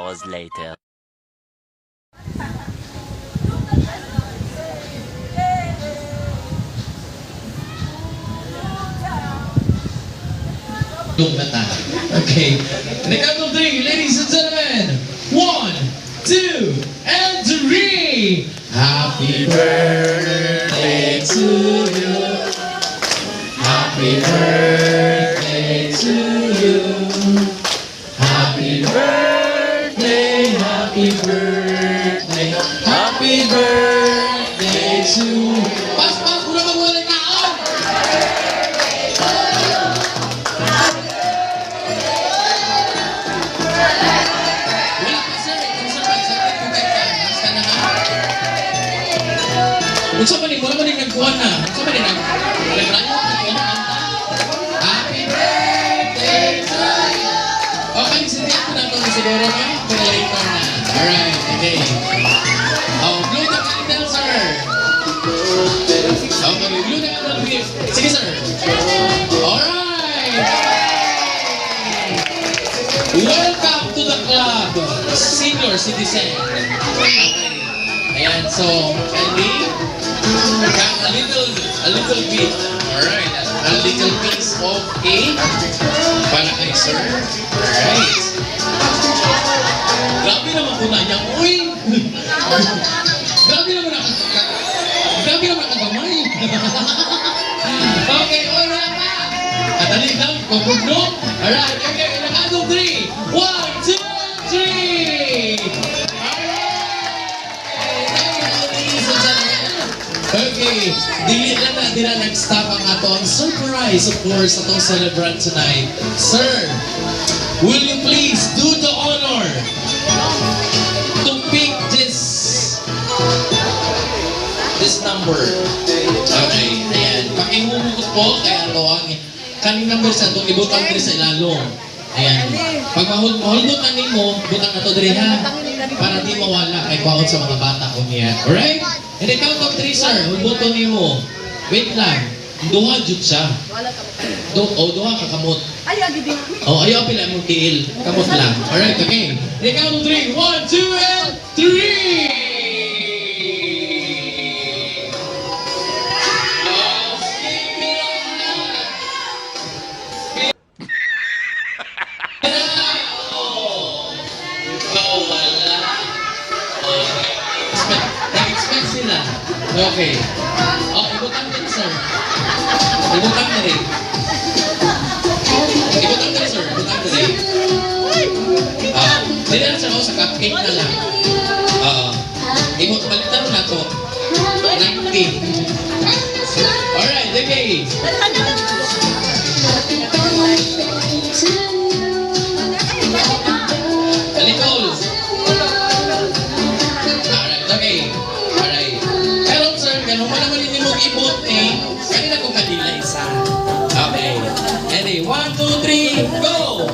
hours later. Okay, in the count of three, ladies and gentlemen. 1, 2, and 3. Happy birthday to you. Happy birthday to you. Happy birthday, happy birthday, happy birthday to you. Pas, udah boleh kaon. Unsa man ni wala man ni nagkuhan na. Unsa man ni nagranyo kanta. Happy birthday to you. Okay, sindihan ko na ito siguro no? Pero later na. Alright, okay. Oh, blue na candle, sir. Okay, blue na candle. Sige, sir. Alright. Welcome to the club, senior citizen. Okay. Ayan, so, Andy, come a little bit. Alright, a little piece of cake para kay sir. Alright. Grabe naman po na niya. Uy! Grabe naman nakagamay. Okay, wala pa. At alin lang, pagpugno. Alright, okay, in the count of 3. 1, 2, 3! Okay, dili na nag-stop ang atong surprise, of course, atong celebrant tonight. Sir, will you please do the honor to pick this number? Okay, ayan. Pakihumukot po, kaya ito ang kaning number sa itong ibutang diri sa ilalong. Ayan. Pag mahuldot na mo, butang na ito diri ha. Para di mawala kay kwakot sa mga bata ko niya. Alright? In the count of 3, sir, hulbuto niyo. Wait lang. Duha jud siya. Duha ka kamot. Ayaw pila mong tiil. Kamot lang. Alright, okay. In the count of 3, 1, 2, and 3! Okay. Oh, ibutang din, sir. Ibutang na rin. Ibutang na rin, sir. Ibutang na rin. Hindi na siya sa cupcake na lang. Balitan mo na ito. 90. Alright, okay. Alikol. Alright, okay. Kung wala man hindi mong ibot kanina kong kadila isa. Okay. Ready? 1, 2, 3, go!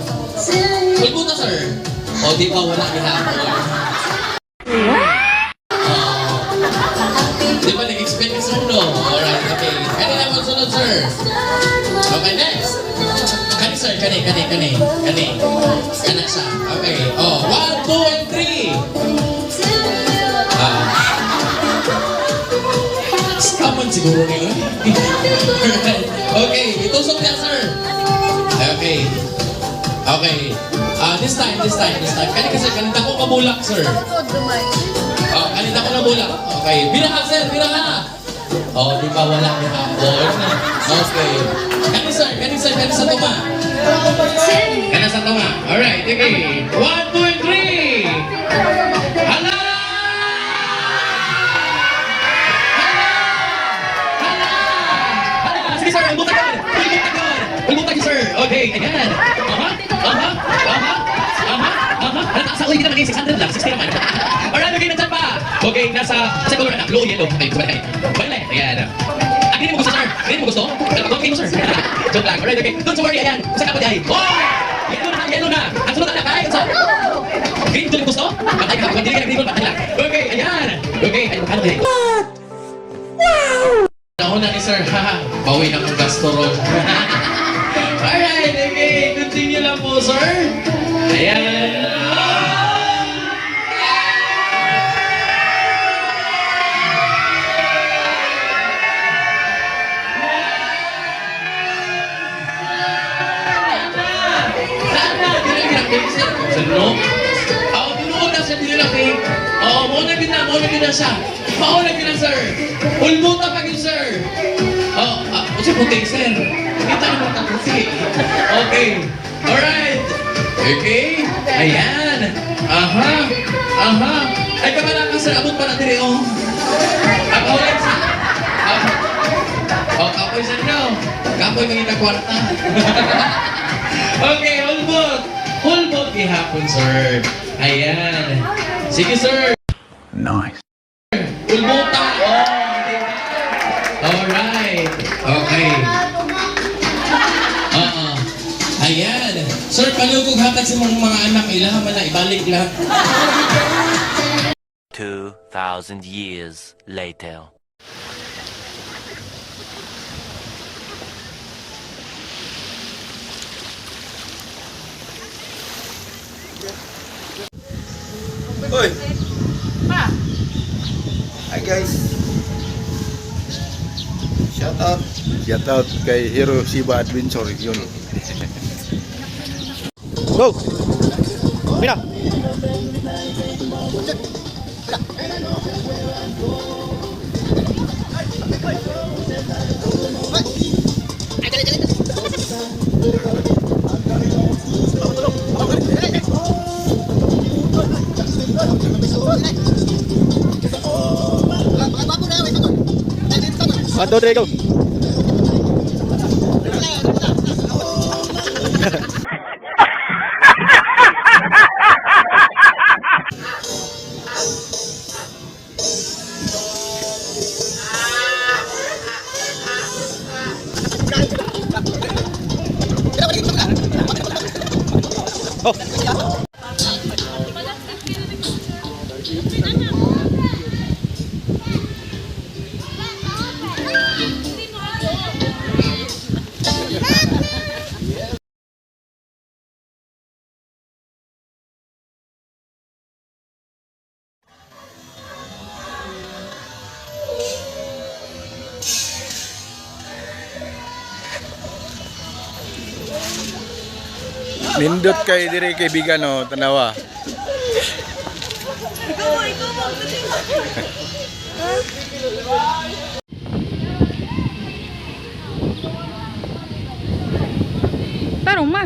Pulbuta, sir. O, di ba wala gihapon? Di ba nag-expect ni sir, no? Alright, okay. Kanina mo sunod, sir. Okay, next. Kani, sir. Kani. Kanak siya. Okay. Oh, 1, 2, and 3. Kaman siguro niyo. Okay, itusok niya, sir. Okay. This time. Kanita ko kabulak, sir. Kanita ko nabulak. Okay, biraha, sir, biraha. Di ba wala ni hapon? Okay. Kani sa tuma. Kani sa tuma. Alright, okay. 1, 2, and 3. Hala! Sir, ulbutan sir. Okay, ayan. Sa ulit na naging 600 lang, 60 naman. Alright, okay, nandiyan pa. Okay, nasa color na, blue, yellow. Okay, violet, ayan. Green mo gusto, sir? Green mo gusto? Okay mo, sir. Joke lang. Alright, okay. Don't worry, ayan. Saan ka po diyan? Yellow na. Ang sunod na, kahit sa... Green, tuloy gusto? Patay ka, hindi ka nag-green, patay lang. Okay, ayan. Okay, ay, magkano kayo? Wow! Ako na ni sir, haha. Bawi na kong gasto ron. Alright, okay. Continue lang po, sir. Ayan. siya. Maulag ka na, sir. Ulbuta pa yun, sir. Oh, kasi puti, sir. Kita naman ang puti. Okay. Alright. Okay. Ayan. Aha. Aha. Ay, kamala ka, sir. Abot pa na diri, oh. Maulag, sir. Oh, kapoy, sir, no? Kapoy, mangita kwarta. Okay, hulbot. Hulbot gihapon, sir. Ayan. Sige, sir. Nice. Ulbuta. Oh, alright. Okay. Ayan. Sir, palugog hatag sa mga anak. Ilahan man na, ibalik lang. 2,000 years later. Hoy! Hi guys! Shout out kay Hero Shiba Adventure yun. Go! Pina! One, two, three, go! Oh! Nindot kay diri kaibigan no, tanawa. Tarong ma.